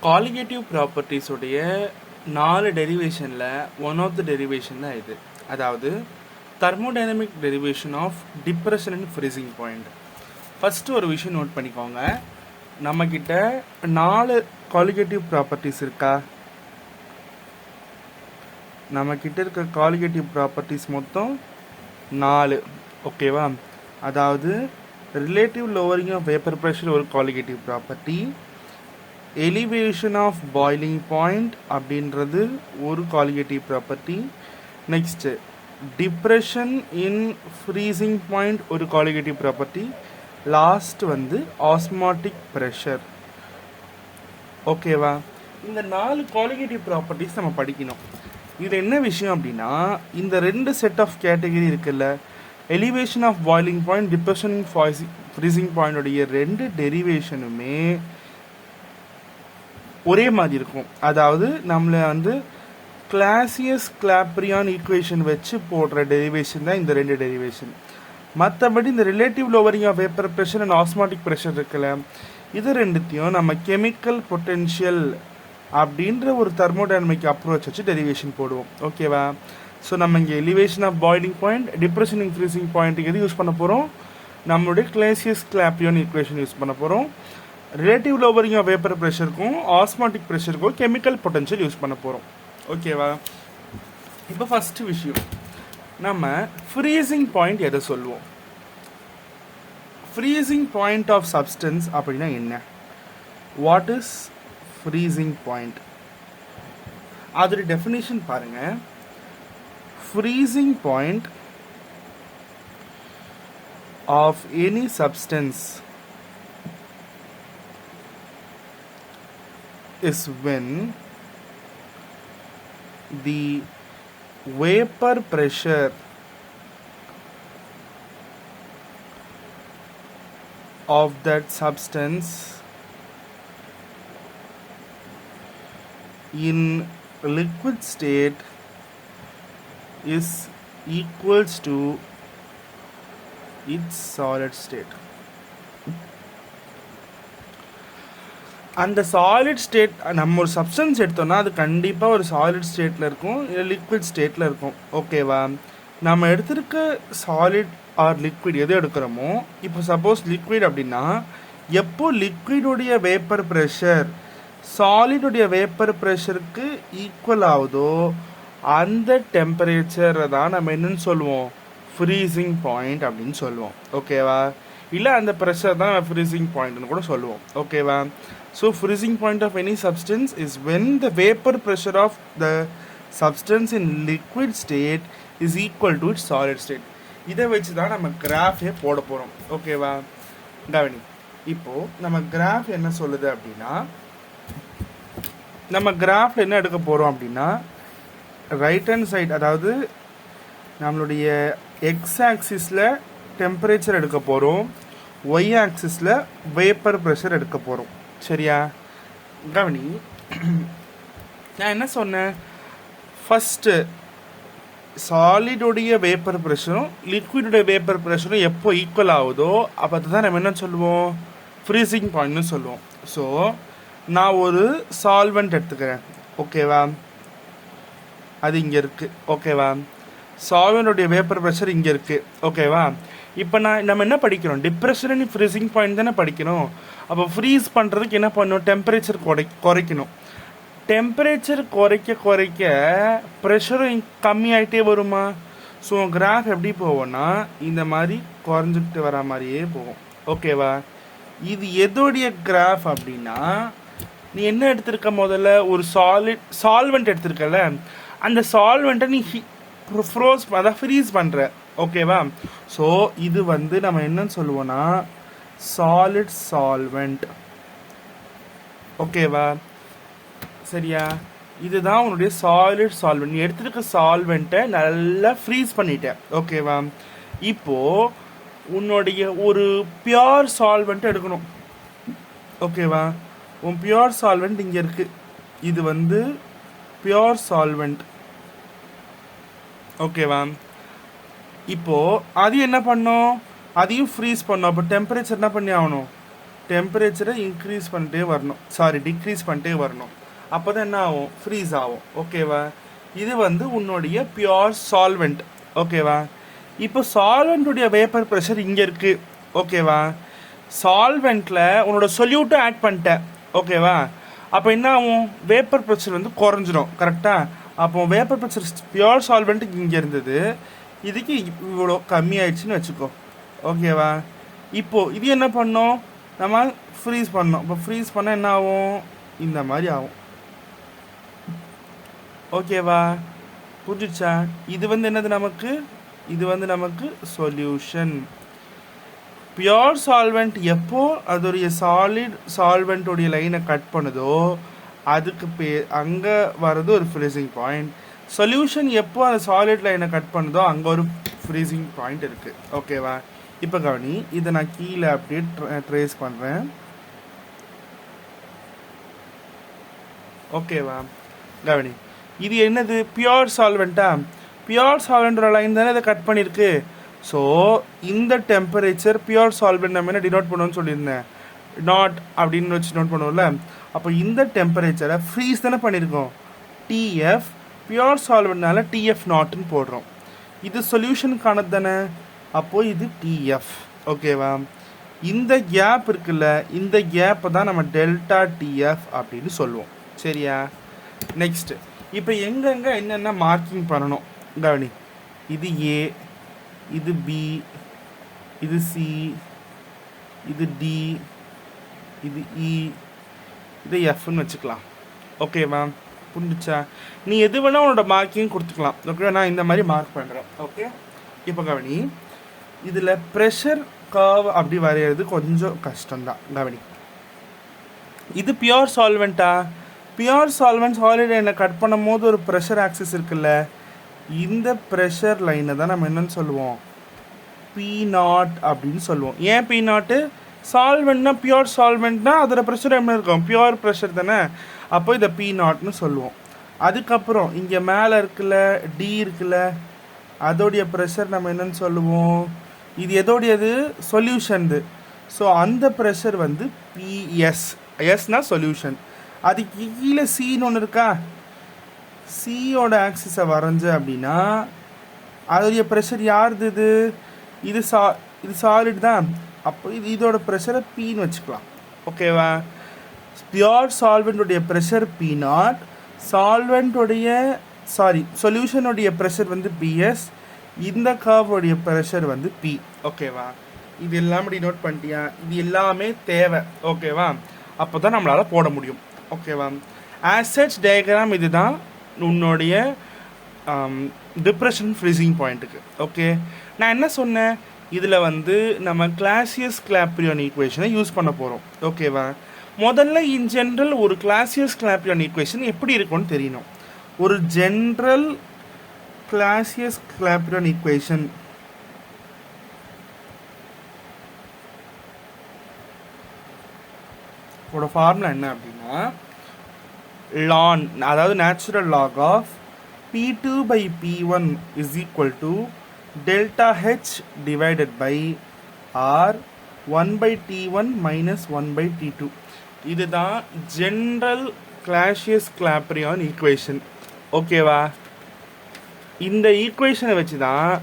Colligative properties உடைய 4 டெரிவேஷனில் one of the derivation தான் இது. அதாவது thermodynamic derivation of depression and freezing point. First ஒரு விஷயம் நோட் பண்ணிக்கோங்க, நம்மக்கிட்ட 4 காலிகேட்டிவ் ப்ராப்பர்ட்டிஸ் இருக்கா? நம்மக்கிட்ட இருக்க காலிகேட்டிவ் ப்ராப்பர்ட்டிஸ் மொத்தம் 4. ஓகேவா? அதாவது relative lowering of vapour pressure ஒரு colligative property, elevation of boiling point அப்படின்றது ஒரு colligative property, next depression in freezing point ஒரு காலிகேட்டிவ் ப்ராப்பர்ட்டி, லாஸ்ட் வந்து ஆஸ்மாட்டிக் ப்ரெஷர். ஓகேவா? இந்த 4 காலிகேட்டிவ் ப்ராப்பர்ட்டிஸ் நம்ம படிக்கணும். இது என்ன விஷயம் அப்படின்னா, இந்த 2 செட் ஆஃப் கேட்டகரி இருக்குல்ல, elevation of boiling point, depression in freezing பாயிண்டோடைய 2 டெரிவேஷனுமே ஒரே மாதிரி இருக்கும். அதாவது நம்மளை வந்து கிளாசியஸ் கிளாப்ரியான் ஈக்குவேஷன் வச்சு போடுற டெரிவேஷன் தான் இந்த 2 டெரிவேஷன். மற்றபடி இந்த relative lowering of vapour pressure and osmotic pressure இருக்குல்ல, இது ரெண்டுத்தையும் நம்ம கெமிக்கல் பொட்டென்ஷியல் அப்படின்ற ஒரு தெர்மோடைனமிக் அப்ரோச் வச்சு டெரிவேஷன் போடுவோம். ஓகேவா? ஸோ நம்ம இங்கே elevation of boiling point, depression in freezing பாயிண்ட்டுக்கு எது யூஸ் பண்ண போகிறோம்? நம்மளுடைய கிளாசியஸ் கிளாப்ரியான் ஈக்குவேஷன் யூஸ் பண்ண போகிறோம். ரிலேட்டிவ் லோவரிங் ஆஃப் வேப்பர் ப்ரெஷருக்கும் ஆஸ்மாட்டிக் ப்ரெஷருக்கும் கெமிக்கல் பொட்டன்ஷியல் யூஸ் பண்ண போகிறோம். ஓகேவா? இப்போ ஃபஸ்ட்டு விஷயம், நம்ம ஃப்ரீசிங் பாயிண்ட் எதை சொல்லுவோம்? ஃப்ரீசிங் பாயிண்ட் ஆஃப் சப்ஸ்டன்ஸ் அப்படின்னா என்ன? What is freezing point? அதோட டெஃபினிஷன் பாருங்க. Freezing point of any substance is when the vapor pressure of that substance in liquid state is equals to its solid state. அந்த solid state, நம்ம ஒரு substance எடுத்தோம்னா அது கண்டிப்பாக ஒரு சாலிட் ஸ்டேட்டில் இருக்கும், இல்லை லிக்விட் ஸ்டேட்டில் இருக்கும். ஓகேவா? நம்ம எடுத்திருக்க சாலிட் ஆர் லிக்விட் எது எடுக்கிறோமோ, இப்போ சப்போஸ் லிக்விட் அப்படின்னா, எப்போ லிக்விடுடைய வேப்பர் ப்ரெஷர் சாலிடுடைய வேப்பர் ப்ரெஷருக்கு ஈக்குவல் ஆகுதோ அந்த டெம்பரேச்சரை தான் நம்ம என்னன்னு சொல்லுவோம்? ஃப்ரீசிங் பாயிண்ட் அப்படின்னு சொல்லுவோம். ஓகேவா? இல்லை அந்த ப்ரெஷர் தான் நம்ம ஃப்ரீசிங் பாயிண்ட்னு கூட சொல்லுவோம். ஓகேவா? So freezing point of any substance is when the vapor pressure of the substance in liquid state is equal to its solid state. இதை வச்சு தான் நம்ம கிராஃபே போட போகிறோம். ஓகேவா? கவனி, இப்போது நம்ம கிராஃப் என்ன சொல்லுது அப்படின்னா, நம்ம கிராஃபில் என்ன எடுக்க போகிறோம் அப்படின்னா, ரைட் ஹேண்ட் சைடு, அதாவது நம்மளுடைய எக்ஸ் ஆக்சிஸில் டெம்பரேச்சர் எடுக்க போகிறோம், ஒய் ஆக்சிஸில் வேப்பர் ப்ரெஷர் எடுக்க போகிறோம். சரியா? கவனி, நான் என்ன சொன்னேன்? ஃபஸ்ட்டு சாலிடுடைய வேப்பர் ப்ரெஷரும் லிக்விடுடைய வேப்பர் ப்ரெஷரும் எப்போ ஈக்குவல் ஆகுதோ அப்போ அதுதான் நம்ம என்ன சொல்லுவோம்? ஃப்ரீசிங் பாயிண்ட்னு சொல்லுவோம். ஸோ நான் ஒரு சால்வெண்ட் எடுத்துக்கிறேன். ஓகேவா? அது இங்கே இருக்குது. ஓகேவா? சால்வெண்ட்டுடைய வேப்பர் ப்ரெஷர் இங்கே இருக்குது. ஓகேவா? இப்போ நம்ம என்ன படிக்கிறோம்? டிப்ரெஷன் அண்ட் ஃப்ரீசிங் பாயிண்ட் தானே படிக்கணும். அப்போ ஃப்ரீஸ் பண்ணுறதுக்கு என்ன பண்ணணும்? டெம்பரேச்சர் குறைக்கணும். டெம்பரேச்சர் குறைக்க ப்ரெஷரும் கம்மியாகிட்டே வருமா? ஸோ கிராஃப் எப்படி போவோம்னா இந்த மாதிரி குறைஞ்சிக்கிட்டு வர மாதிரியே போகும். ஓகேவா? இது எதோடைய கிராஃப் அப்படின்னா, நீ என்ன எடுத்திருக்க? முதல்ல ஒரு சால்வெண்ட் எடுத்திருக்கல, அந்த சால்வெண்ட்டை நீ ஃப்ரீஸ் பண்ணுற. ஓகேவா? ஸோ இது வந்து நம்ம என்னன்னு சொல்லுவோம்னா சாலிட் சால்வெண்ட். ஓகேவா? சரியா? இதுதான் உன்னுடைய சாலிட் சால்வெண்ட். நீ எடுத்துருக்க சால்வெண்ட்டை நல்லா ஃப்ரீஸ் பண்ணிட்ட. ஓகேவா? இப்போ உன்னுடைய ஒரு பியோர் சால்வெண்ட் எடுக்கணும். ஓகேவா? உன் பியோர் சால்வெண்ட் இங்கே இருக்கு. இது வந்து பியோர் சால்வெண்ட். ஓகேவா? இப்போ அது என்ன பண்ணும்? அதையும் ஃப்ரீஸ் பண்ணும். அப்போ டெம்பரேச்சர் என்ன பண்ணி ஆகணும்? டெம்பரேச்சரை இன்க்ரீஸ் பண்ணிட்டே வரணும், சாரி டிக்ரீஸ் பண்ணிட்டே வரணும். அப்போ தான் என்ன ஆகும், ஃப்ரீஸ் ஆகும். ஓகேவா? இது வந்து உன்னுடைய பியோர் சால்வெண்ட். ஓகேவா? இப்போ சால்வெண்ட்டுடைய வேப்பர் ப்ரெஷர் இங்கே இருக்குது. ஓகேவா? சால்வெண்ட்டில் உன்னோட சொல்யூட்டை ஆட் பண்ணிட்டேன். ஓகேவா? அப்போ என்ன ஆகும், வேப்பர் ப்ரெஷர் வந்து குறைஞ்சிடும். கரெக்டாக? அப்போ வேப்பர் ப்ரெஷர் பியோர் சால்வெண்ட்டுக்கு இங்கே இருந்தது, இதுக்கு இவ்வளோ கம்மி ஆயிடுச்சுன்னு வச்சுக்கோ. ஓகேவா? இப்போது இது என்ன பண்ணோம், நம்ம ஃப்ரீஸ் பண்ணோம். இப்போ ஃப்ரீஸ் பண்ணால் என்ன ஆகும், இந்த மாதிரி ஆகும். ஓகேவா? புரிஞ்சிச்சா? இது வந்து என்னது நமக்கு, இது வந்து நமக்கு சொல்யூஷன். பியோர் சால்வெண்ட் எப்போ அதோடைய சால்வெண்ட்டுடைய லைனை கட் பண்ணுதோ அதுக்கு அங்கே வர்றது ஒரு ஃப்ரீசிங் பாயிண்ட். சொல்யூஷன் எப்போ அந்த சாலிட் லைனை கட் பண்ணுதோ அங்கே ஒரு ஃப்ரீசிங் பாயிண்ட் இருக்குது. ஓகேவா? இப்போ கவனி, இதை நான் கீழே அப்படியே ட்ரேஸ் பண்ணுறேன். ஓகேவா? கவனி, இது என்னது, பியோர் சால்வெண்ட்டா? பியோர் சால்வெண்ட்டோட லைன் தானே இதை கட் பண்ணியிருக்கு. ஸோ இந்த டெம்பரேச்சர் பியோர் சால்வெண்ட் நம்ம என்ன டினோட் பண்ணுவோம்னு சொல்லியிருந்தேன், நாட் அப்படின்னு வச்சு நோட் பண்ணுவோம்ல. அப்போ இந்த டெம்பரேச்சரை ஃப்ரீஸ் தானே பண்ணியிருக்கோம், டிஎஃப். பியோர் சால்வெண்ட்னால டிஎஃப் நாட்னு போடுறோம். இது சொல்யூஷனுக்கானது தானே, அப்போது இது டிஎஃப். ஓகேவா? இந்த கேப் இருக்குல்ல, இந்த கேப்பை தான் நம்ம டெல்டா டிஎஃப் அப்படின்னு சொல்லுவோம். சரியா? நெக்ஸ்ட், இப்போ எங்கெங்கே என்னென்ன மார்க்கிங் பண்ணணும் கவனி. இது ஏ, இது பி, இது சி, இது டி, இது இ, இது எஃப்னு வச்சுக்கலாம். ஓகேவா? புரிஞ்சிச்சா? நீ எது வேணால் உன்னோட மார்க்கிங் கொடுத்துக்கலாம். ஓகே, நான் இந்த மாதிரி மார்க் பண்ணுறேன். ஓகே, இப்போ கவனி, இதில் ப்ரெஷர் கர்வ் அப்படி வரைகிறது கொஞ்சம் கஷ்டம்தான். கவனி, இது பியோர் சால்வெண்ட்டா? பியோர் சால்வெண்ட் சாலிட் லைனை கட் பண்ணும் போது ஒரு ப்ரெஷர் ஆக்சிஸ் இருக்குல்ல, இந்த ப்ரெஷர் லைனை தான் நம்ம என்னன்னு சொல்லுவோம், பி நாட் அப்படின்னு சொல்லுவோம். ஏன் பி நாட்டு? சால்வெண்ட்னா, பியோர் சால்வெண்ட்னா அதோட ப்ரெஷர் என்ன இருக்கும், பியோர் ப்ரெஷர் தானே. அப்போ இதை பி நாட்னு சொல்லுவோம். அதுக்கப்புறம் இங்கே மேலே இருக்குல்ல, டி இருக்குல்ல, அதோடைய ப்ரெஷர் நம்ம என்னன்னு சொல்லுவோம், இது எதோடையது, சொல்யூஷன்து. ஸோ அந்த ப்ரெஷர் வந்து பிஎஸ். எஸ்னா சொல்யூஷன். அதுக்கு கீழே சின்னு ஒன்று இருக்கா, சியோட ஆக்சிஸை வரைஞ்ச அப்படின்னா அதோடைய ப்ரெஷர் யாருது, இது இது சாலிட் தான். அப்போ இதோட ப்ரெஷரை பின்னு வச்சுக்கலாம். ஓகேவா? பியோர் சால்வெண்ட்டுடைய ப்ரெஷர் பி நாட், சொல்யூஷனுடைய ப்ரெஷர் வந்து பிஎஸ், இந்த கர்வோடைய ப்ரெஷர் வந்து பி. ஓகேவா? இது எல்லாம் இப்படி நோட் பண்ணிட்டியா? இது எல்லாமே தேவை. ஓகேவா? அப்போ தான் நம்மளால் போட முடியும். ஓகேவா? ஆசெட்ஸ் டயக்ராம் இது தான் உன்னுடைய டிப்ரெஷன் ஃப்ரீசிங் பாயிண்ட்டுக்கு. ஓகே, நான் என்ன சொன்னேன், இதில் வந்து நம்ம கிளாசியஸ் கிளாப்ரியான் ஈக்குவேஷனை யூஸ் பண்ண போகிறோம். ஓகேவா? முதல்ல இன் ஜென்ரல் ஒரு கிளாசியஸ் கிளாப்ரியான் ஈக்குவேஷன் எப்படி இருக்கும்னு தெரியணும். ஒரு ஜென்ரல் கிளாசியஸ் கிளாப்ரியான் ஈக்குவேஷன் ஓட ஃபார்முலா என்ன அப்படின்னா, ln, அதாவது natural log of P2 by P1 is equal to delta H divided by R 1 by T1 minus 1 by T2. இதுதான் ஜென்ரல் கிளாசியஸ் கிளாப்ரியான் ஈக்குவேஷன். ஓகேவா? இந்த ஈக்குவேஷனை வச்சு தான்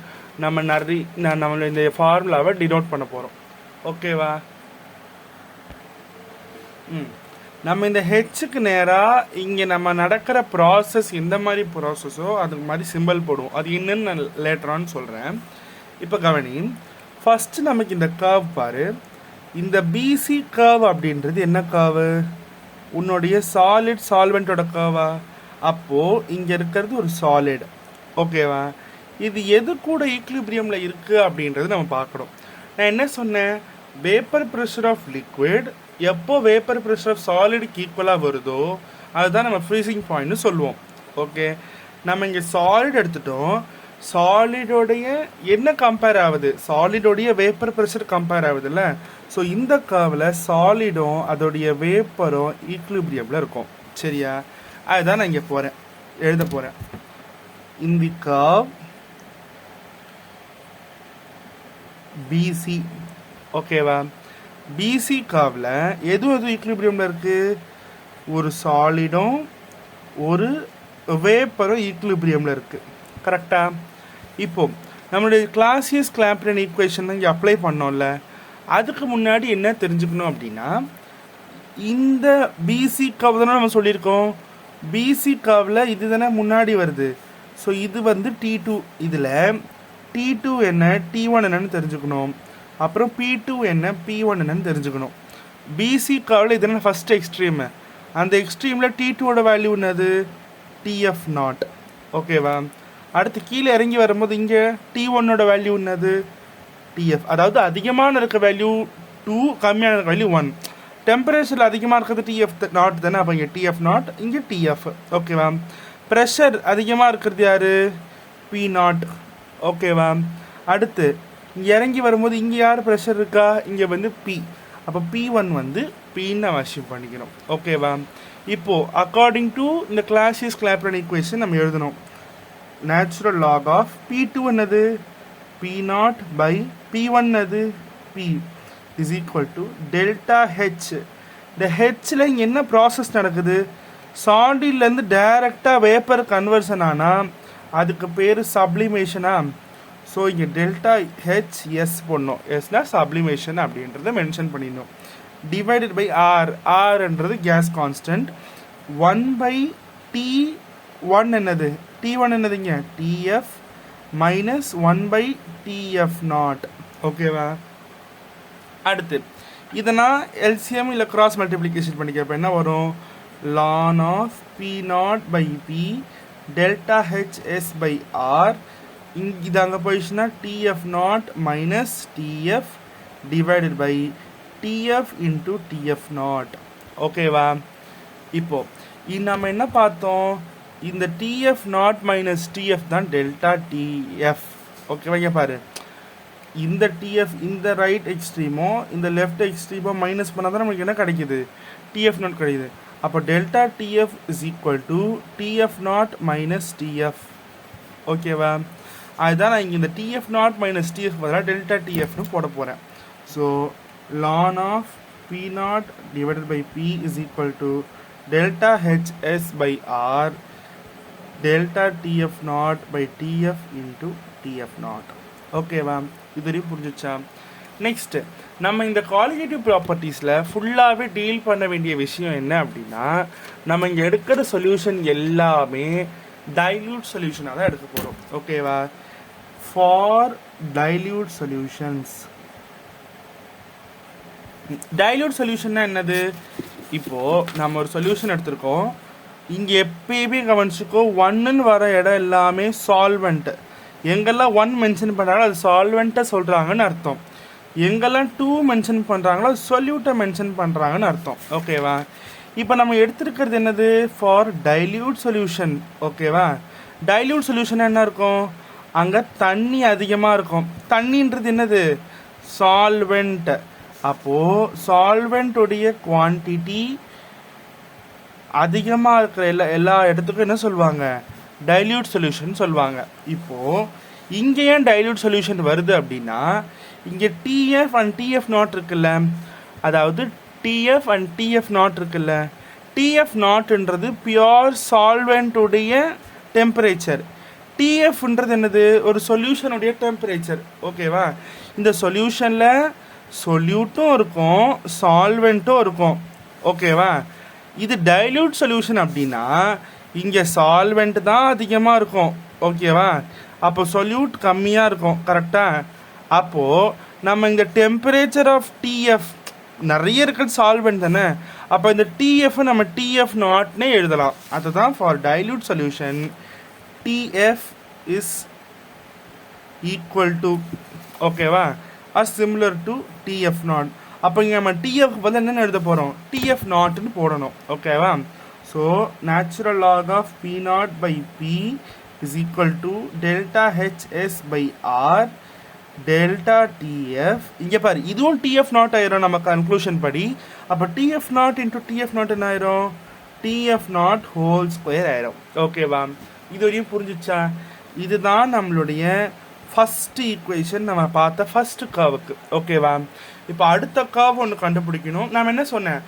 நம்மள இந்த ஃபார்முலாவை டினோட் பண்ண போகிறோம். ஓகேவா? நம்ம இந்த ஹெச்சுக்கு நேராக இங்கே நம்ம நடக்கிற ப்ராசஸ் எந்த மாதிரி ப்ராசஸோ அதுக்கு மாதிரி சிம்பிள் போடுவோம். அது என்னன்னு நான் லேட்டரான்னு சொல்கிறேன். இப்போ கவனி, ஃபஸ்ட்டு நமக்கு இந்த கர்வ் பாரு. இந்த பிசி கர்வ் அப்படின்றது என்ன கர்வு, உன்னுடைய சால்வெண்ட்டோட கர்வா? அப்போது இங்கே இருக்கிறது ஒரு சாலிட். ஓகேவா? இது எது கூட ஈக்லிபிரியமில் இருக்குது அப்படின்றது நம்ம பார்க்கணும். நான் என்ன சொன்னேன், வேப்பர் ப்ரெஷர் ஆஃப் லிக்விட் எப்போ வேப்பர் ப்ரெஷர் ஆஃப் சாலிடுக்கு ஈக்குவலாக வருதோ அதுதான் நம்ம ஃப்ரீசிங் பாயிண்ட்னு சொல்லுவோம். ஓகே, நம்ம இங்கே சாலிட் எடுத்துட்டோம். சாலிடோடைய என்ன கம்பேர் ஆகுது, சாலிடோடைய வேப்பர் ப்ரெஷர் கம்பேர் ஆகுதுல்ல. ஸோ இந்த கர்வில் சாலிடும் அதோடைய வேப்பரும் ஈக்லிபிரியமில் இருக்கும். சரியா? அதுதான் நான் இங்கே எழுத போகிறேன். in the curve BC. ஓகேவா? பிசி கர்வ்ல எது ஈக்குலிபிரியமில் இருக்குது? ஒரு சாலிடும் ஒரு வேப்பரும் ஈக்குலிபிரியமில் இருக்குது. கரெக்டாக? இப்போது நம்மளுடைய கிளாசியஸ் கிளாம்பியன் ஈக்குவேஷன் இங்கே அப்ளை பண்ணோம்ல, அதுக்கு முன்னாடி என்ன தெரிஞ்சுக்கணும் அப்படின்னா, இந்த பிசி கர்வ் தானே நம்ம சொல்லியிருக்கோம். பிசி கர்வில் இது தானே முன்னாடி வருது. ஸோ இது வந்து T2. இதில் T2 என்ன, T1 என்னன்னு தெரிஞ்சுக்கணும். அப்புறம் P2 என்ன, P1 என்னன்னு தெரிஞ்சுக்கணும். பிசி கர்வில் இது என்ன ஃபஸ்ட் எக்ஸ்ட்ரீமு. அந்த எக்ஸ்ட்ரீமில் T2ஓட வேல்யூ என்னது? TF0. ஓகேவா? அடுத்து கீழே இறங்கி வரும்போது இங்கே T1ஓட வேல்யூ என்னது? TF. அதாவது அதிகமான இருக்க வேல்யூ 2, கம்மியான இருக்க வேல்யூ 1. டெம்பரேச்சரில் அதிகமாக இருக்கிறது TF0 தானே. அப்போ இங்கே TF0, இங்கே TF. ஓகேவா? ப்ரெஷர் அதிகமாக இருக்கிறது யார்? P0. ஓகேவா? அடுத்து இங்கே இறங்கி வரும்போது இங்கே யார் ப்ரெஷர் இருக்கா? இங்கே வந்து P. அப்போ P1 வந்து Pன்னு அவசியம் பண்ணிக்கணும். ஓகேவா? இப்போது அக்கார்டிங் டு இந்த கிளாசியஸ் கிளாம்பியன் ஈக்குவேஷன் நம்ம எழுதணும். நேச்சுரல் லாக் ஆஃப் P2 என்னது? P0 by P1 என்னது? P is equal to delta H. இந்த ஹெச்சில் இங்கே என்ன ப்ராசஸ் நடக்குது? சாலிட்லேருந்து டைரெக்டாக வேப்பர் கன்வர்ஷன் ஆனால் அதுக்கு பேர் சப்ளிமேஷனா. ஸோ இங்கே டெல்டா ஹெச் எஸ் போடணும். எஸ்னா சப்ளிமேஷன் அப்படின்றத மென்ஷன் பண்ணிடணும். Divided by R. ஆர்ன்றது கேஸ் கான்ஸ்டன்ட். 1 by T1 என்னது? T1 என்னதுங்க? TF minus 1 by TF0. ஓகேவா? அடுத்து இதை நான் எல்சிஎம் இல்லை கிராஸ் மல்டிப்ளிகேஷன் பண்ணிக்கிறப்ப என்ன வரும்? ln of P0 by P delta HS by R. இது அங்கே போயிடுச்சுன்னா TF0 minus TF divided by TF into TF0. ஓகேவா? இப்போது நம்ம என்ன பார்த்தோம்? இந்த TF0 minus TF தான் டெல்டா TF. ஓகேவா? இங்கே பாரு, இந்த TF இந்த ரைட் எக்ஸ்ட்ரீமோ இந்த லெஃப்ட் எக்ஸ்ட்ரீமோ மைனஸ் பண்ணால் தான் நமக்கு என்ன கிடைக்குது? TF0 கிடைக்குது. அப்போ delta TF is equal to TF0 minus TF. ஓகேவா? அதுதான் நான் இங்கே இந்த TF0 மைனஸ் TF பதிலாக டெல்டா TFனு போட போகிறேன். So ln of P0 divided by P is equal to delta HS by R delta TF0 by TF into TF0. ஓகேவா? இது வரையும் புரிஞ்சிச்சா? நெக்ஸ்ட்டு நம்ம இந்த குவாலிட்டேட்டிவ் ப்ராப்பர்ட்டிஸில் ஃபுல்லாகவே டீல் பண்ண வேண்டிய விஷயம் என்ன அப்படின்னா, நம்ம இங்கே எடுக்கிற சொல்யூஷன் எல்லாமே டைல்யூட் சொல்யூஷனாக தான் எடுக்க போகிறோம். ஓகேவா? For dilute solutions. டைல்யூட் சொல்யூஷன்னா என்னது? இப்போது நம்ம ஒரு சொல்யூஷன் எடுத்திருக்கோம். இங்கே எப்பயுமே கவனிச்சுக்கோ, 1ன்னு வர இடம் எல்லாமே சால்வெண்ட். எங்கெல்லாம் 1 மென்ஷன் பண்ணுறாங்களோ அது சால்வெண்ட்டை சொல்கிறாங்கன்னு அர்த்தம். எங்கெல்லாம் 2 மென்ஷன் பண்ணுறாங்களோ சொல்யூட்டை மென்ஷன் பண்ணுறாங்கன்னு அர்த்தம். ஓகேவா? இப்போ நம்ம எடுத்துருக்கிறது என்னது? For dilute solution. ஓகேவா? டைல்யூட் சொல்யூஷன் என்ன இருக்கும்? அங்கே தண்ணி அதிகமாக இருக்கும். தண்ணின்றது என்னது? சால்வெண்ட். அப்போது சால்வெண்ட்டுடைய குவான்டிட்டி அதிகமாக இருக்கிற எல்லா இடத்துக்கும் என்ன சொல்லுவாங்க? டைல்யூட் சொல்யூஷன் சொல்லுவாங்க. இப்போது இங்கே ஏன் டைல்யூட் சொல்யூஷன் வருது அப்படின்னா, இங்கே TF அண்ட் TF0 இருக்குல்ல, அதாவது TF அண்ட் TF0 இருக்குல்ல, TF0ன்றது பியோர் சால்வெண்ட்டுடைய டெம்பரேச்சர். TFன்றது என்னது? ஒரு சொல்யூஷனுடைய டெம்பரேச்சர். ஓகேவா? இந்த சொல்யூஷனில் சொல்யூட்டும் இருக்கும் சால்வெண்ட்டும் இருக்கும். ஓகேவா? இது டைல்யூட் சொல்யூஷன் அப்படின்னா இங்கே சால்வெண்ட் தான் அதிகமாக இருக்கும். ஓகேவா? அப்போ சொல்யூட் கம்மியாக இருக்கும். கரெக்டாக? அப்போது நம்ம இங்கே டெம்பரேச்சர் ஆஃப் TF நிறைய இருக்கிறது சால்வெண்ட் தானே. அப்போ இந்த TF நம்ம TF0னே எழுதலாம். அதுதான் for dilute solution TF is equal to, ஓகேவா, ஆர் சிமிலர் டு TF0. அப்போ இங்கே நம்ம TF வந்து என்னென்னு எழுத போகிறோம்? TF0ன்னு போடணும். ஓகேவா? So natural log of P0 by P is equal to delta HS by R delta TF. இங்கே பாரு, இதுவும் TF0 ஆயிரும் நம்ம கன்க்ளூஷன் படி. அப்போ TF0 இன்ட்டு TF0 என்ன ஆயிரும்? TF0 ஹோல் ஸ்கொயர் ஆயிரும். ஓகேவா? இது வரையும் புரிஞ்சிச்சா? இதுதான் நம்மளுடைய ஃபஸ்ட் ஈக்குவேஷன், நம்ம பார்த்த ஃபஸ்ட்டு கர்வுக்கு. ஓகேவா? இப்போ அடுத்த கர்வ் ஒன்று கண்டுபிடிக்கணும். நான் என்ன சொன்னேன்,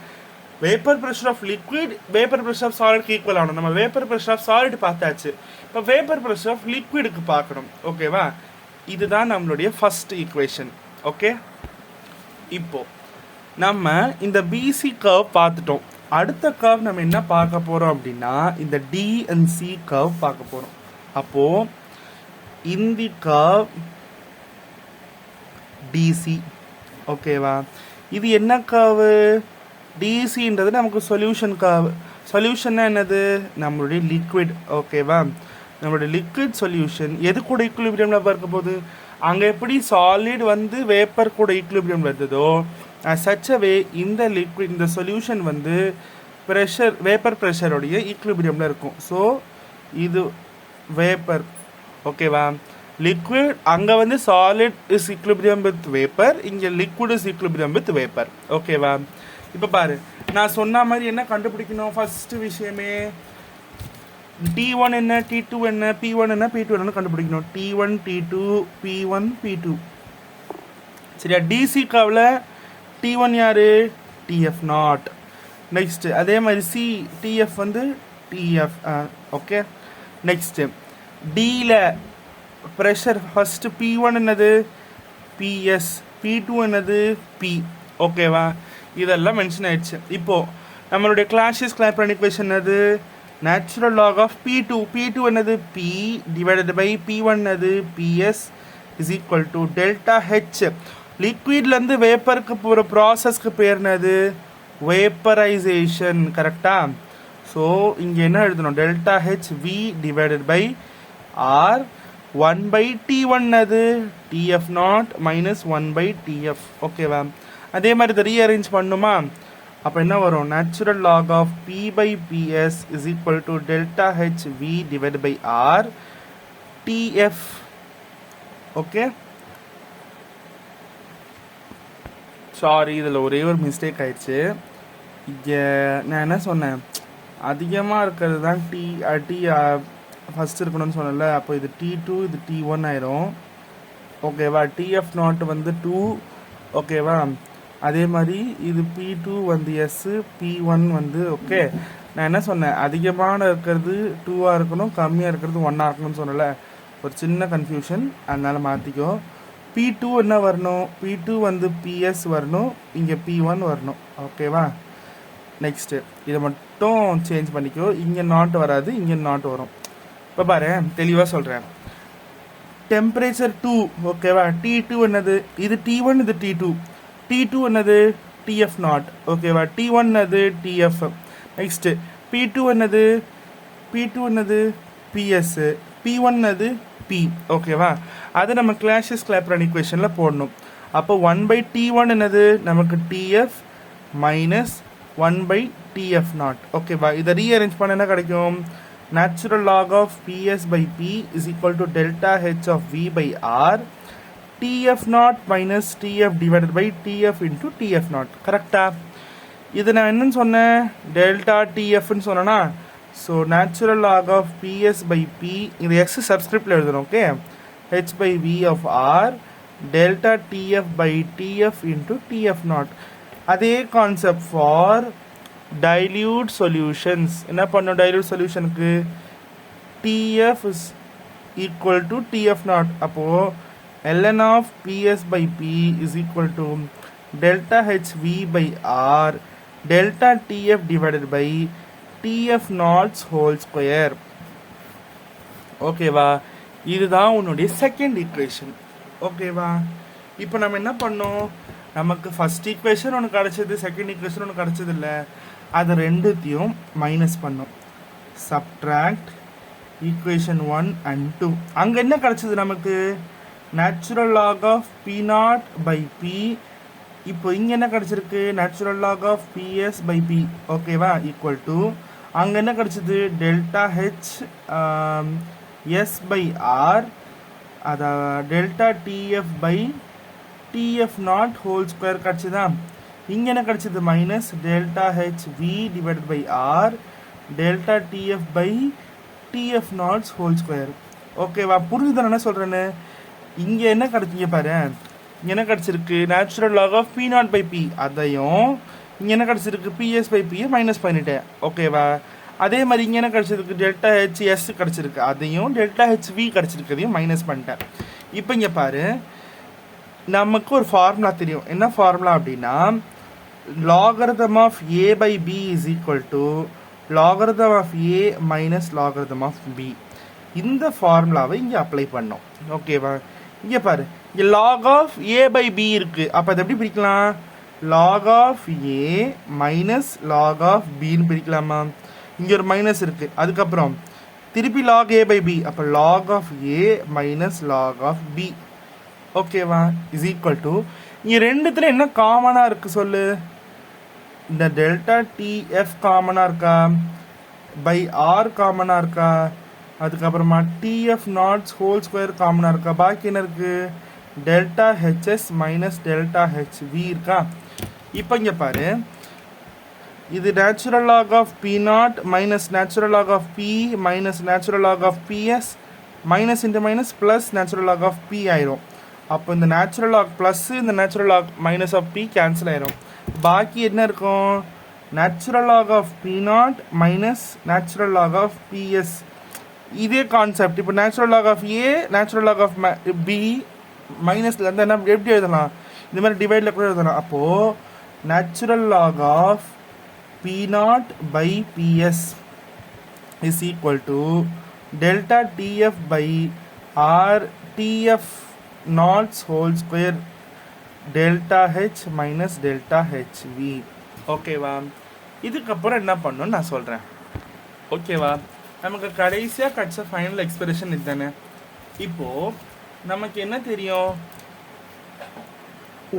vapour pressure of liquid vapour pressure of சாலிட்க்கு ஈக்குவல் ஆகணும். நம்ம வேப்பர் ப்ரெஷர் ஆஃப் சாலிட் பார்த்தாச்சு, இப்போ வேப்பர் ப்ரெஷர் ஆஃப் லிக்விடுக்கு பார்க்கணும். ஓகேவா, இதுதான் நம்மளுடைய ஃபர்ஸ்ட் ஈக்குவேஷன். ஓகே, இப்போ நம்ம இந்த பிசி கர்வ் பார்த்துட்டோம். அடுத்த கர்வ் நம்ம என்ன பார்க்க போறோம் அப்படின்னா இந்த டி அண்ட் சி கர்வ் பார்க்க போறோம். அப்போ இந்த கர்வ் டிசி, ஓகேவா, இது என்ன கர்வ், டிசின்றது நமக்கு சொல்யூஷன் கர்வ். சொல்யூஷன்னா என்னது, நம்மளுடைய லிக்விட். ஓகேவா, நம்மளுடைய லிக்விட் சொல்யூஷன் எது கூட ஈக்குலிபிரியம்ல பார்க்க போகுது, அங்கே எப்படி சாலிட் வந்து வேப்பர் கூட ஈக்குலிபிரியம்ல இருந்ததோ சச் அ வே இந்த லிக்விட் இந்த சொல்யூஷன் வந்து ப்ரெஷர் வேப்பர் ப்ரெஷருடைய ஈக்குலிபிரியம்ல இருக்கும். ஸோ இது வேப்பர். ஓகேவா, லிக்விட் அங்கே வந்து solid is equilibrium with vapour, இங்கே liquid is equilibrium with vapour. ஓகேவா, இப்போ பாரு, நான் சொன்ன மாதிரி என்ன கண்டுபிடிக்கணும், ஃபர்ஸ்ட் விஷயமே T1 என்ன, T2 என்ன, P1 என்ன, P2 என்ன கண்டுபிடிக்கணும். T1 T2 P1 P2. சரியா, டிசி கர்வ்ல T1 யாரு, TF நாட். நெக்ஸ்ட் அதே மாதிரி சி TF வந்து TF. ஓகே, நெக்ஸ்ட் டில ப்ரெஷர் ஃபர்ஸ்ட் P1 என்னது PS, P2 என்னது P. ஓகேவா, இதெல்லாம் மென்ஷன் ஆயிடுச்சு. இப்போ நம்மளுடைய கிளாசியஸ் கிளாப்பரன் ஈக்குவேஷன் என்னது, natural log of P2. P2 என்னது P divided by P1 என்னது PS is equal to delta H. லிக்விட்லேருந்து வேப்பருக்கு போகிற ப்ராசஸ்க்கு பேர் என்னது, வேப்பரைசேஷன். கரெக்டா, ஸோ இங்கே என்ன எழுதணும், delta H V divided by R 1 by T1 அது TF naught minus 1 by TF. ஓகேவா, அதே மாதிரி இதை ரீஅரேஞ்ச் பண்ணுமா, அப்போ என்ன வரும், natural log of P by PS is equal to delta H V divided by R TF. Okay, sorry இதில் ஒரே ஒரு மிஸ்டேக் ஆயிடுச்சு. இங்கே நான் என்ன சொன்னேன், அதிகமாக இருக்கிறது தான் டி ஃபஸ்ட் இருக்கணும்னு சொன்னல, அப்போ இது T2 இது T1 ஆயிரும். ஓகேவா, TF நாட் வந்து 2. ஓகேவா, அதே மாதிரி இது P2 வந்து S, P1 வந்து ஓகே. நான் என்ன சொன்னேன், அதிகமான இருக்கிறது 2ஆக இருக்கணும், கம்மியாக இருக்கிறது 1ஆக இருக்கணும்னு சொன்னல, ஒரு சின்ன கன்ஃபியூஷன், அதனால் மாற்றிக்கோ. P2 என்ன வரணும், P2 வந்து PS வரணும், இங்கே P1 வரணும். ஓகேவா, நெக்ஸ்ட்டு இதை மட்டும் சேஞ்ச் பண்ணிக்கோ, இங்கே நாட் வராது, இங்கே நாட் வரும். இப்போ பாரு தெளிவாக சொல்கிறேன், டெம்பரேச்சர் 2. ஓகேவா, T2 என்னது, இது T1 இது T2. T2 என்னது TF நாட். ஓகேவா, T1 என்னது TF. நெக்ஸ்ட் P2 என்னது, P2 என்னது PS, P1 என்னது P. ஓகேவா, அது நம்ம கிளாசியஸ் கிளாப்பரன் ஈக்குவேஷனில் போடணும். அப்போ 1 by T1 என்னது நமக்கு TF minus 1 by TF naught. ஓகேவா, இதை ரீஅரேஞ்ச் பண்ண என்ன கிடைக்கும், natural log of PS by P is equal to delta H of V by R TF naught minus TF divided by TF into TF naught. கரெக்டா, இது நான் என்னன்னு சொன்னேன், டெல்டா TFன்னு சொன்னேன்னா, so natural log of PS by P, இது x சப்ஸ்கிரிப்டில் எழுதணும். Okay, H by V of R delta TF by TF into TF nought. அதே கான்செப்ட் ஃபார் டைல்யூட் சொல்யூஷன்ஸ். என்ன பண்ணும், டைல்யூட் சொல்யூஷனுக்கு TF is equal to TF nought. அப்போது ln of PS by P is equal to delta HV by R delta TF divided by TF naught whole square. ஓகேவா, இதுதான் உன்னுடைய second equation. ஓகேவா, இப்போ நம்ம என்ன பண்ணோம், நமக்கு ஃபர்ஸ்ட் ஈக்குவேஷன் ஒன்று கிடச்சது, செகண்ட் ஈக்குவேஷன் ஒன்று கிடச்சது இல்லை, அது ரெண்டுத்தையும் மைனஸ் பண்ணோம். Subtract equation 1 and 2. அங்கே என்ன கிடச்சது நமக்கு, natural log of P not by P. இப்போ இங்கே என்ன கிடச்சிருக்கு, natural log of PS by P. ஓகேவா, ஈக்குவல் டு அங்கே என்ன கிடச்சிது, delta H S by R, அதை delta TF by TF nought whole square கிடச்சிதா. இங்கே என்ன கிடச்சிது, minus delta H V divided by R delta TF by TF nought whole square. ஓகேவா, புரிஞ்சுதான் என்ன சொல்கிறேன்னு. இங்கே என்ன கிடச்சிங்க பாரு, இங்கே என்ன கிடச்சிருக்கு natural log of P naught by P, அதையும் இங்கே என்ன கிடச்சிருக்கு பிஎஸ் பை பியை மைனஸ் பண்ணிட்டேன். ஓகேவா? அதே மாதிரி இங்கே என்ன கிடச்சிருக்கு டெல்டா ஹெச்எஸ் கிடச்சிருக்கு, அதையும் டெல்டா ஹெச்வி கிடச்சிருக்கு, அதையும் மைனஸ் பண்ணிட்டேன். இப்போ இங்கே பாரு, நமக்கு ஒரு ஃபார்முலா தெரியும். என்ன ஃபார்முலா அப்படின்னா logarithm of A by B is equal to logarithm of A minus logarithm of B. இந்த ஃபார்முலாவை இங்கே அப்ளை பண்ணோம். ஓகேவா? இங்கே பாரு, இங்கே log of A by B இருக்குது. அப்போ அதை எப்படி பிரிக்கலாம்? Log of A minus log of பின்னு பிரிக்கலாமா? இங்கே ஒரு மைனஸ் இருக்குது. அதுக்கப்புறம் திருப்பி லாக் ஏ பை பி, அப்போ log of A minus log of B. ஓகேவா? இஸ் ஈக்குவல் டு இங்கே ரெண்டுத்துல என்ன காமனாக இருக்குது சொல்லு? இந்த டெல்டா டிஎஃப் காமனாக இருக்கா? பை ஆர் காமனாக இருக்கா? அதுக்கப்புறமா டிஎஃப் நாட்ஸ் ஹோல் ஸ்கொயர் காமனாக இருக்கா? பாக்கி என்ன இருக்குது? Delta HS minus delta HV இருக்கா? இப்போ இங்கே பாரு, இது natural log of P naught minus natural log of P minus natural log of PS minus into minus plus natural log of P ஆயிரும். அப்போ இந்த நேச்சுரல் லாக் ப்ளஸ் இந்த natural log minus of P cancel ஆயிரும். பாக்கி என்ன இருக்கும்? Natural log of P naught minus natural log of PS. இதே concept. இப்போ natural log of A natural log of B மைனஸ்ல இருந்து என்ன எப்படி எழுதலாம்? இந்த மாதிரி டிவைடில் கூட எழுதலாம். அப்போது natural log of P naught by PS is equal to delta TF by R TF naught whole square delta H minus delta HV. ஓகேவா? இதுக்கப்புறம் என்ன பண்ணணும் நான் சொல்கிறேன். ஓகேவா? நமக்கு கடைசியாக கிடச்ச ஃபைனல் எக்ஸ்பிரஷன் இதுதானே. இப்போது நமக்கு என்ன தெரியும்?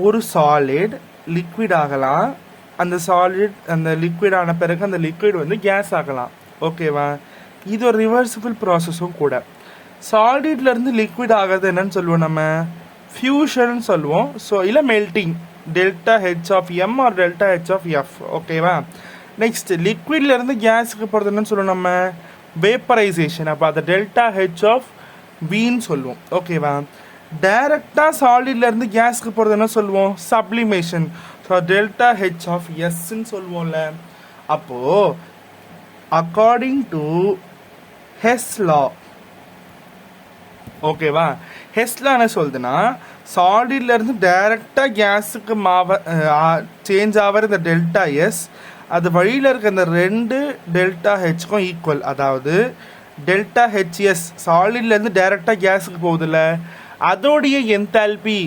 ஒரு சாலிட் லிக்விட் ஆகலாம், அந்த சாலிட் அந்த லிக்விட் ஆன பிறகு அந்த லிக்விட் வந்து கேஸ் ஆகலாம். ஓகேவா? இது ஒரு ரிவர்சிபிள் ப்ராசஸும் கூட. சாலிட்லேருந்து லிக்விட் ஆகிறது என்னன்னு சொல்லுவோம்? நம்ம ஃபியூஷன் சொல்லுவோம். ஸோ இல்லை melting, delta H of M or delta H of F. ஓகேவா? நெக்ஸ்ட் லிக்விட்லேருந்து கேஸுக்கு போகிறது என்னன்னு சொல்லுவோம்? நம்ம வேப்பரைசேஷன். அப்போ அதை டெல்டா ஹெச் ஆஃப் பின்னு சொல்லுவோம். ஓகேவா? டைரக்டாக சாலிட்லேருந்து கேஸுக்கு போகிறது என்ன சொல்லுவோம்? Sublimation. So delta H of எஸ்ன்னு சொல்லுவோம்ல. அப்போது அக்கார்டிங் டு ஹெஸ் லா, ஓகேவா, ஹெஸ் லா என்ன சொல்லுதுன்னா சாலிட்லேருந்து டைரெக்டாக கேஸுக்கு சேஞ்ச் ஆகிற இந்த டெல்டா எஸ் அது வழியில் இருக்க இந்த ரெண்டு டெல்டா ஹெச்க்கும் ஈக்குவல். அதாவது டெல்டா ஹெச்எஸ் சாலிட்லேருந்து டைரெக்டாக கேஸுக்கு போகுதுல்ல, அதோடைய என்தால்பி,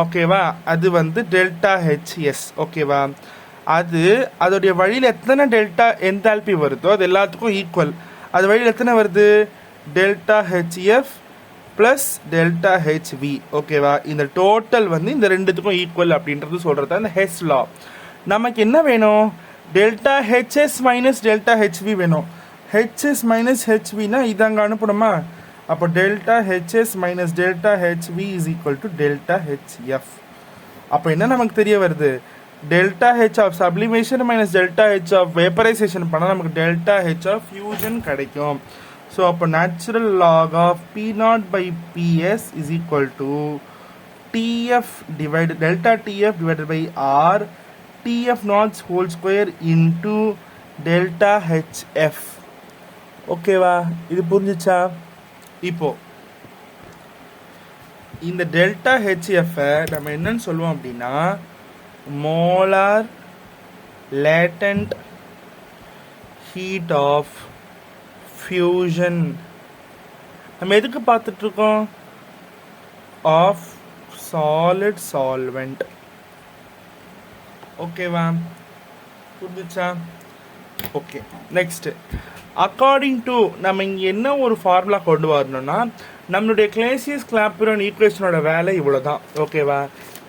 ஓகேவா, அது வந்து டெல்டா ஹெச்எஸ். ஓகேவா? அது அதோடைய வழியில் எத்தனை டெல்டா என்தால்பி வருதோ அது எல்லாத்துக்கும் ஈக்குவல். அது வழியில் எத்தனை வருது? Delta HF plus delta HV. ஓகேவா? இந்த டோட்டல் வந்து இந்த ரெண்டுத்துக்கும் ஈக்குவல் அப்படின்றது சொல்கிறது அந்த ஹெஸ் லா. நமக்கு என்ன வேணும்? Delta HS minus delta HV வேணும். ஹெச்எஸ் மைனஸ் ஹெச்வினா இதாங்க அனுப்பணுமா? அப்போ delta HS minus delta HV is equal to delta HF. அப்போ என்ன நமக்கு தெரிய வருது? Delta H of sublimation minus delta H of vaporisation பண்ணால் நமக்கு டெல்டா ஹெச் ஆஃப் ஃபியூஷன் கிடைக்கும். ஸோ அப்போ natural log of P naught by PS is equal to TF divide delta TF divided by R DF naughts whole square into delta HF. ஓகேவா? இது புரிஞ்சிச்சா? இப்போ இந்த delta HF நம்ம என்னன்னு சொல்லுவோம் அப்படின்னா molar latent heat of fusion. நம்ம எதுக்கு பார்த்துட்டு இருக்கோம்? Of solid solvent. ஓகேவா? புரிஞ்சுச்சா? ஓகே, நெக்ஸ்ட் அக்கார்டிங் டு நம்ம இங்கே என்ன ஒரு ஃபார்முலா கொண்டு வரணும்னா நம்மளுடைய கிளாசியஸ் கிளாப்பிரான் ஈக்குவேஷனோட வேலை இவ்வளோ தான். ஓகேவா?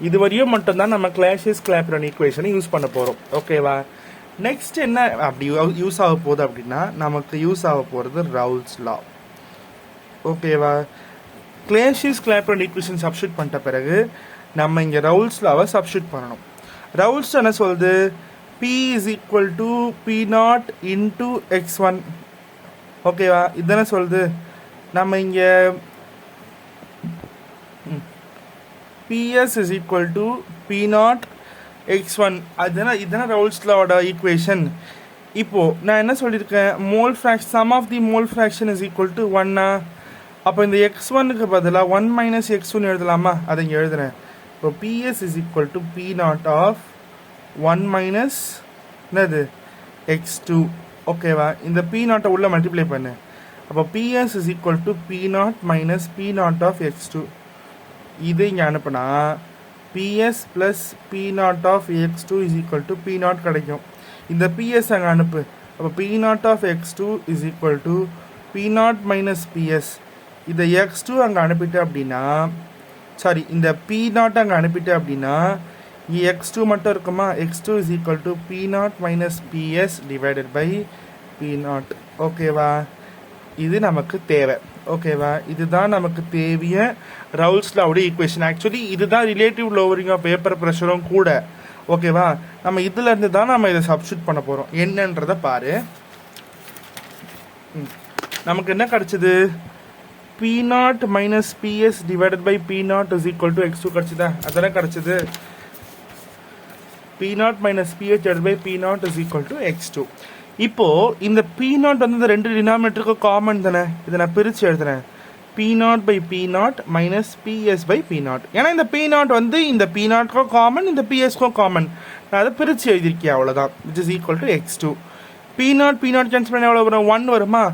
இது வரையும் மட்டும்தான் நம்ம கிளாசியஸ் கிளாப்பிரான் ஈக்குவேஷனை யூஸ் பண்ண போகிறோம். ஓகேவா? நெக்ஸ்ட் என்ன அப்படி யூஸ் ஆக போகுது அப்படின்னா நமக்கு யூஸ் ஆக போகிறது ரவுல்ஸ் லா. ஓகேவா? கிளாசியஸ் கிளாப்பிரான் ஈக்குவேஷன் சப்ஸ்டியூட் பண்ணிட்ட பிறகு நம்ம இங்கே ரவுல்ஸ் லாவை சப்ஸ்டியூட் பண்ணணும். ரவுல்ஸ் என்ன சொல்லுது? P is equal to P naught into x1. ஓகேவா? இதுதானே சொல்லுது. நம்ம இங்கே PS is equal to P naught x1. இதுதான் ரவுல்ஸ் லாவோட ஈக்குவேஷன். இப்போ நான் என்ன சொல்லியிருக்கேன், mole fraction sum of the mole fraction is equal to 1. அப்போ இந்த x1க்கு பதிலாக 1 மைனஸ் x1 எழுதலாமா? அதை இங்கே எழுதுறேன். இப்போ PS is equal to P naught of 1 minus என்னது x2. ஓகேவா? இந்த P நாட்டை உள்ள மல்டிப்ளை பண்ணு. அப்போ PS is equal to P naught minus P naught of x2. இது இங்கே அனுப்புனா PS plus P naught of x2 is equal to P naught கிடைக்கும். இந்த PS அங்கே அனுப்பு. அப்போ P naught of x2 is equal to P naught minus PS. இந்த x2 அங்கே அனுப்பிட்டு அப்படின்னா, சாரி, இந்த P நாட் அங்கே அனுப்பிட்டு அப்படின்னா இங்கே x2 மட்டும் இருக்குமா? x2 is equal to P naught minus PS divided by P naught. ஓகேவா? இது நமக்கு தேவை. ஓகேவா? இதுதான் நமக்கு தேவைய ரவுல்ஸ் லாவோட ஈக்குவேஷன். ஆக்சுவலி இதுதான் ரிலேட்டிவ் லோவரிங் ஆஃப் வேப்பர் ப்ரெஷரும் கூட. ஓகேவா? நம்ம இதுல இருந்து தான் நம்ம இதை சப்ஸ்டியூட் பண்ண போறோம். என்னன்றத பாரு. நமக்கு என்ன கிடைச்சது? P naught minus PS divided by P naught is equal to x2 கிடைச்சதா? அதெல்லாம் கிடைச்சது. P naught minus PS divided by P naught is equal to x2. இப்போ இந்த P நாட் வந்து இந்த ரெண்டு டினாமினேட்டருக்கும் காமன் தானே. இதை நான் பிரித்து எழுதுறேன். P not by P naught minus PS by P naught. ஏன்னா இந்த P நாட் வந்து இந்த P நாட்க்கும் காமன், இந்த PSக்கும் காமன். நான் அதை பிரித்து எழுதியிருக்கேன், அவ்வளோதான். Which is equal to x2. P naught cancel பண்ண எவ்வளோ வரும்? 1 வருமா?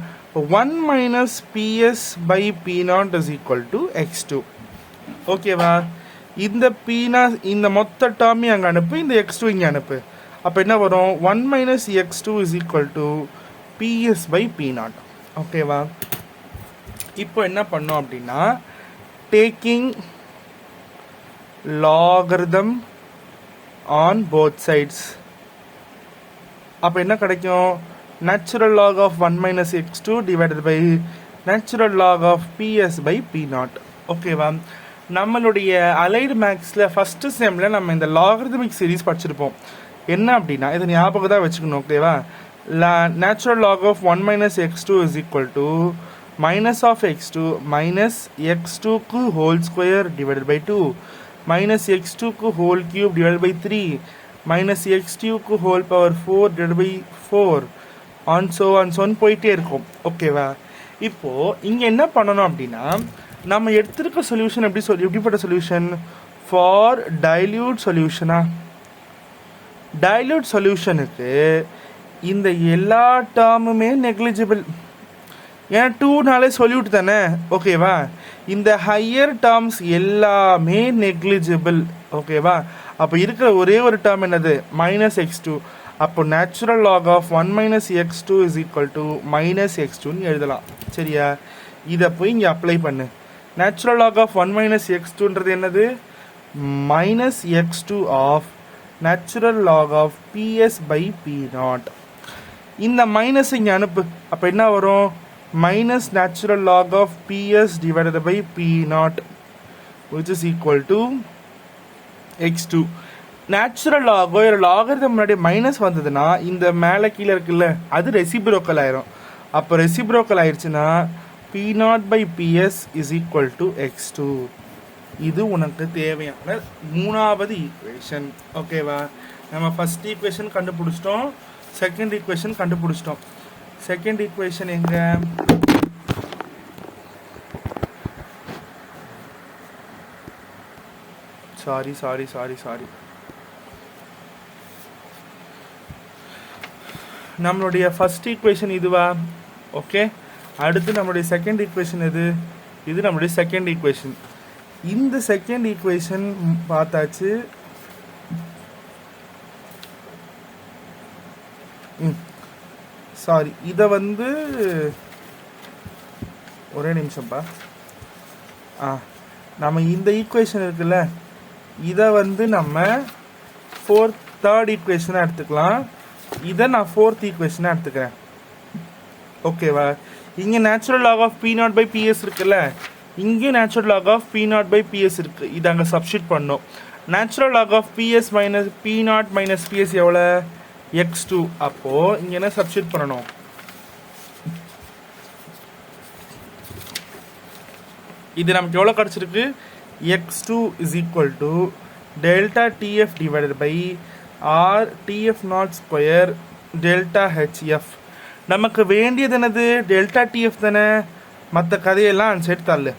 1 minus PS by P naught is equal to x2. ஓகேவா? இந்த P நாட் இந்த மொத்த டேர்மே அங்கே அனுப்பு, இந்த x2 இங்கே அனுப்பு. அப்போ என்ன வரும்? 1 minus x2 is equal to PS by P naught. ஓகேவா? இப்போ என்ன பண்ணோம் அப்படின்னா, taking logarithm on both sides. அப்போ என்ன கிடைக்கும்? Natural log of 1 minus x2 divided by natural log of PS by P naught. ஓகேவா? நம்மளுடைய அலைடு மேக்ஸில் ஃபஸ்ட்டு செம்மில் நம்ம இந்த லாகரிதமிக் சீரீஸ் படிச்சிருப்போம். என்ன அப்படின்னா, இதை ஞாபகம் தான் வச்சுக்கணும். ஓகேவா? Natural log of 1 minus x2 is equal to minus of x2 minus x2க்கு whole square divided by 2 minus x2க்கு whole cube divided by 3 minus x2க்கு whole power 4 divided by 4 and சோன்னு போயிட்டே இருக்கும். ஓகேவா? இப்போ இங்கே என்ன பண்ணணும் அப்படின்னா, நம்ம எடுத்திருக்க சொல்யூஷன் எப்படிப்பட்ட சொல்யூஷன்? ஃபார் டைல்யூட் சொல்யூஷனா? டைல்யூட் சொல்யூஷனுக்கு இந்த எல்லா டேர்முமே நெக்லிஜிபிள். ஏன்னா 2நாலே சொல்யூட் தானே. ஓகேவா? இந்த ஹையர் டேர்ம்ஸ் எல்லாமே நெக்லிஜிபிள். ஓகேவா? அப்போ இருக்கிற ஒரே ஒரு டேர்ம் என்னது? Minus x2. அப்போ natural log of 1 minus x2 is equal to minus x2ன்னு எழுதலாம். சரியா? இதை போய் இங்கே அப்ளை பண்ணு. நேச்சுரல் லாக் ஆஃப் 1 மைனஸ் x2ன்றது என்னது? Minus x2 of natural log of PS by P nought. இந்த மைனஸ் இங்கே அனுப்பு. அப்போ என்ன வரும்? Minus natural log of PS divided by P nought which is equal to x2. நேச்சுரல் லாகோ ஒரு லாகரிதம் முன்னாடி மைனஸ் வந்ததுன்னா இந்த மேலே கீழே இருக்குல்ல, அது ரெசிப்ரோக்கல் ஆயிரும். அப்போ ரெசிப்ரோக்கல் ஆயிடுச்சுன்னா P not by PS is equal to x2. இது உனக்கு தேவையான மூணாவது ஈக்குவேஷன். ஓகேவா? நம்ம ஃபர்ஸ்ட் ஈக்குவேஷன் கண்டுபிடிச்சிட்டோம், செகண்ட் ஈக்குவேஷன் கண்டுபிடிச்சிட்டோம். செகண்ட் ஈக்குவேஷன் எங்க? சாரி நம்மளுடைய ஃபர்ஸ்ட் ஈக்குவேஷன் இதுவா? ஓகே. அடுத்து நம்மளுடைய செகண்ட் ஈக்குவேஷன் எது? இது நம்மளுடைய செகண்ட் ஈக்குவேஷன். இந்த செகண்ட் ஈக்குவேஷன் பார்த்தாச்சு. சாரி, இதை வந்து ஒரே நிமிஷம்ப்பா. நம்ம இந்த ஈக்குவேஷன் இருக்குல்ல, இதை வந்து நம்ம தேர்ட் ஈக்குவேஷனாக எடுத்துக்கலாம். இதை நான் ஃபோர்த் ஈக்குவேஷனாக எடுத்துக்கிறேன். ஓகேவா? இங்கே natural log of P not by PS இருக்குல்ல, இங்கே natural log of P not by PS இருக்குது. இதை அங்கே சப்ஸ்டியூட் பண்ணோம். Natural log of PS minus P naught minus PS எவ்வளோ? x2. அப்போது இங்கே என்ன சப்ஸ்டியூட் பண்ணணும்? இது நமக்கு எவ்வளோ கிடச்சிருக்கு? x2 is equal to delta tf divided by r tf naught square delta hf. நமக்கு வேண்டியது என்னது? டெல்டா டிஎஃப் தானே. மற்ற கதையெல்லாம் அன்சைட் தள்ளு.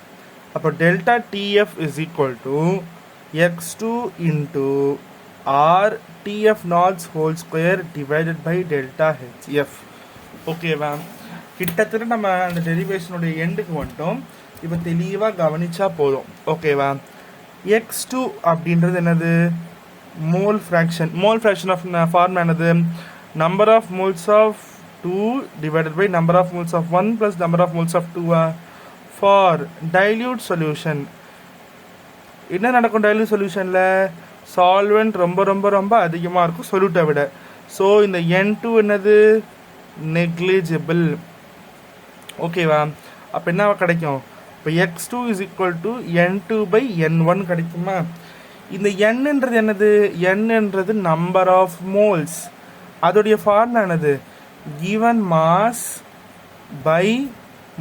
அப்போ delta DF is equal to x2 into r tf naught whole square divided by delta hf. ஓகேவா? கிட்டத்தட்ட நம்ம அந்த டெரிவேஷனுடைய எண்டுக்கு வந்துட்டோம். இப்போ தெளிவாக கவனிச்சா போதும். ஓகேவா? x2 அப்படின்றது என்னது? Mole fraction. Mole fraction of form என்னது? Number of moles of 2 divided by number of moles of 1 plus number of moles of 2 for dilute solution. என்ன நடக்கும் dilute solutionல? சால்வெண்ட் ரொம்ப ரொம்ப ரொம்ப அதிகமாக இருக்கும் சொல்யூட்டை விட. ஸோ இந்த n2 என்னது? நெக்லிஜிபிள். ஓகேவா? அப்போ என்ன கிடைக்கும்? இப்போ x2 is equal to n2 by n1 கிடைக்குமா? இந்த nன்றது என்னது? nன்றது நம்பர் ஆஃப் மோல்ஸ். அதோடைய ஃபார்முலா என்னது? given mass by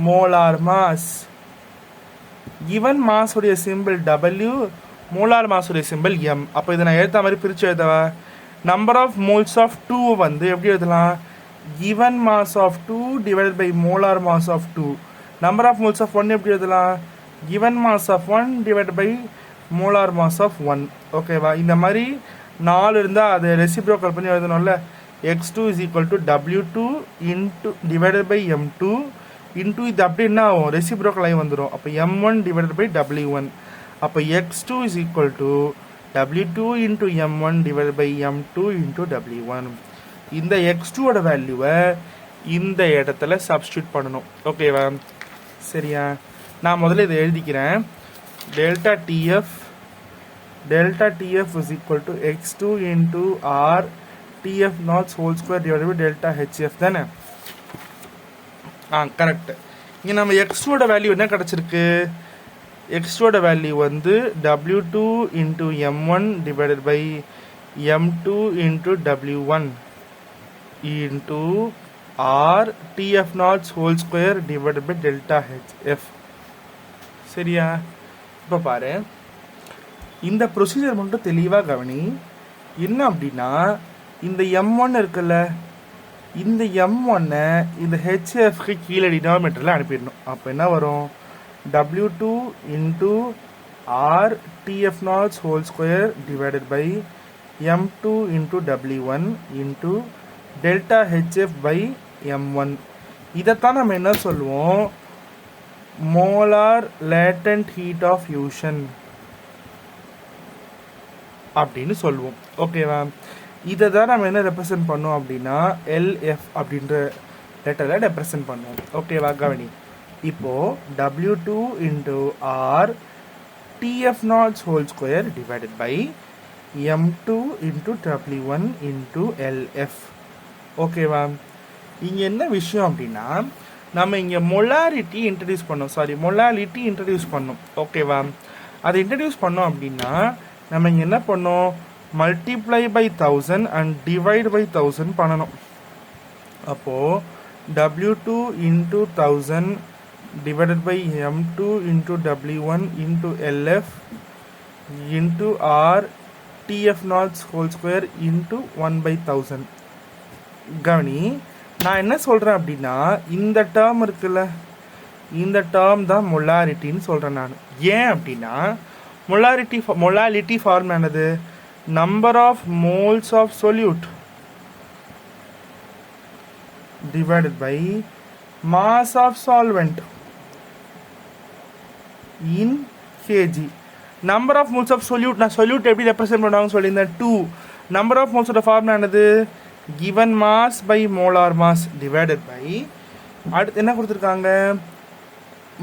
molar mass. given mass உடைய சிம்பிள் W, மோலார் மாஸ் உடைய சிம்பிள் M. அப்போ இதை நான் எழுத்த மாதிரி பிரித்து எழுதவா? நம்பர் ஆஃப் மோல்ஸ் ஆஃப் 2 வந்து எப்படி எழுதலாம்? given mass of 2 divided by molar mass of 2. number of moles of 1 எப்படி எழுதலாம்? given mass of 1 divided by molar mass of 1. ஓகேவா? இந்த மாதிரி 4 இருந்தால் அதை ரெசிப்ரோக்கல் பண்ணி எழுதணும்ல. x2 is equal to w2 into divided by m2 into இது அப்படி என்ன ஆகும்? ரெசிப்ரோக்கல் ஆகி வந்துடும். அப்போ m1 divided by w1. அப்போ x2 is equal to w2 into m1 divided by m2 into w1. இந்த x2ஓட வேல்யூவை இந்த இடத்துல சப்ஸ்டியூட் பண்ணணும். ஓகேவா? சரியா? நான் முதல்ல இதை எழுதிக்கிறேன். Delta T F is equal to x2 into r tf naught whole square divided by delta hf தானே? கரெக்ட். இங்கே நம்ம x2ஓட வேல்யூ என்ன கிடச்சிருக்கு? x2ஓட வேல்யூ வந்து w2 into m1 divided by m2 into w1 into r tf naught whole square divided by delta hf. சரியா? இப்போ பாரு, இந்த ப்ரொசீஜர் மட்டும் தெளிவாக கவனி. என்ன அப்படின்னா, இந்த m1 இருக்குல்ல, இந்த m1 இந்த hfக்கு கீழே டினாமினேட்டரில் அனுப்பிடணும். அப்போ என்ன வரும்? w2 into r tf naught whole square divided by m2 into w1 into delta hf by m1. இதைத்தான் நம்ம என்ன சொல்லுவோம்? Molar latent heat of fusion அப்படின்னு சொல்லுவோம். ஓகேவா? இதை தான் நம்ம என்ன ரெப்ரசன்ட் பண்ணோம் அப்படின்னா எல்எஃப் அப்படின்ற லெட்டரை ரெப்ரசன்ட் பண்ணுவோம். ஓகேவா? கவனி. இப்போது w2 into r tf naught whole square divided by m2 into w1 into lf. ஓகேவா? இங்கே என்ன விஷயம் அப்படின்னா, நம்ம இங்கே மொலாரிட்டி இன்ட்ரடியூஸ் பண்ணோம். ஓகேவா? அதை இன்ட்ரடியூஸ் பண்ணோம் அப்படின்னா நம்ம இங்கே என்ன பண்ணோம்? Multiply by 1000 and divide by 1000 பண்ணணும். அப்போது w2 into 1000 divided by m2 into w1 into lf into r tf naught whole square into 1 by 1000. கவனி, நான் என்ன சொல்கிறேன் அப்படின்னா, இந்த டேர்ம் இருக்குல்ல, இந்த டேர்ம் தான் மொலாரிட்டின்னு சொல்கிறேன் நான். ஏன் அப்படின்னா, மொலாலிட்டி ஃபார்ம் என்னது? Number of moles of solute divided by mass of solvent in kg. number of moles of solute, நான் solute எப்படி ரெப்ரசன்ட் பண்ணுவாங்கன்னு சொல்லியிருந்தேன்? 2. number of moles ஓட ஃபார்முலா என்னது? given mass by molar mass divided by, அடுத்து என்ன கொடுத்துருக்காங்க?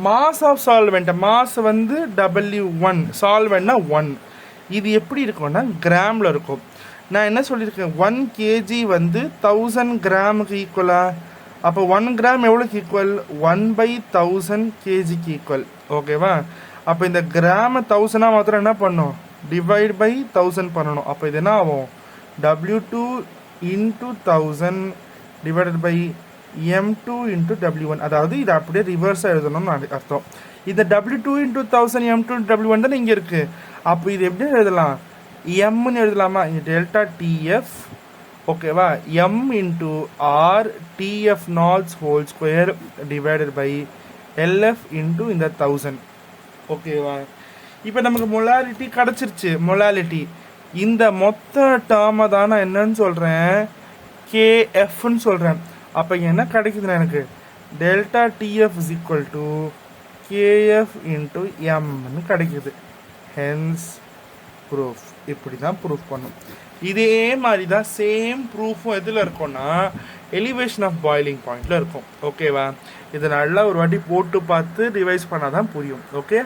mass of solvent. mass வந்து w1, solventனா 1. இது எப்படி இருக்கும்னா கிராமில் இருக்கும். நான் என்ன சொல்லியிருக்கேன்? 1 kg வந்து 1000 கிராமுக்கு ஈக்குவலா? அப்போ 1 கிராம் எவ்வளோக்கு ஈக்குவல்? 1/1000 kgக்கு ஈக்குவல். ஓகேவா? அப்போ இந்த கிராம 1000 மாத்திரம் என்ன பண்ணும்? டிவைட் பை 1000 பண்ணணும். அப்போ இது என்ன ஆகும்? w2 into 1000 divided by m2 into w1. அதாவது இது அப்படியே ரிவர்ஸாக எழுதணும்னு அர்த்தம். இந்த W2 into 1000 M2 W1 தானே இங்கே இருக்குது. அப்போ இது எப்படி எழுதலாம், எம்னு எழுதலாமா, இங்கே டெல்டா டிஎஃப் ஓகேவா M into R DF naughts whole square divided by L F into இந்த 1000 ஓகேவா. இப்போ நமக்கு மொலாலிட்டி கிடச்சிருச்சு. மொலாலிட்டி இந்த மொத்த டேர்மை தான் நான் என்னன்னு சொல்கிறேன், கேஎஃப்னு சொல்கிறேன். அப்போ என்ன கிடைக்குதுன்னா எனக்கு delta DF is equal to KF into எம்னு கிடைக்குது. Hence proof. இப்படி தான் ப்ரூஃப் பண்ணும். இதே மாதிரி தான் சேம் ப்ரூஃபும் எதில் இருக்கும்னா எலிவேஷன் ஆஃப் பாயிலிங் பாயிண்டில் இருக்கும். ஓகேவா. இதை நல்லா ஒரு வாட்டி போட்டு பார்த்து ரிவைஸ் பண்ணால் தான் புரியும். ஓகே.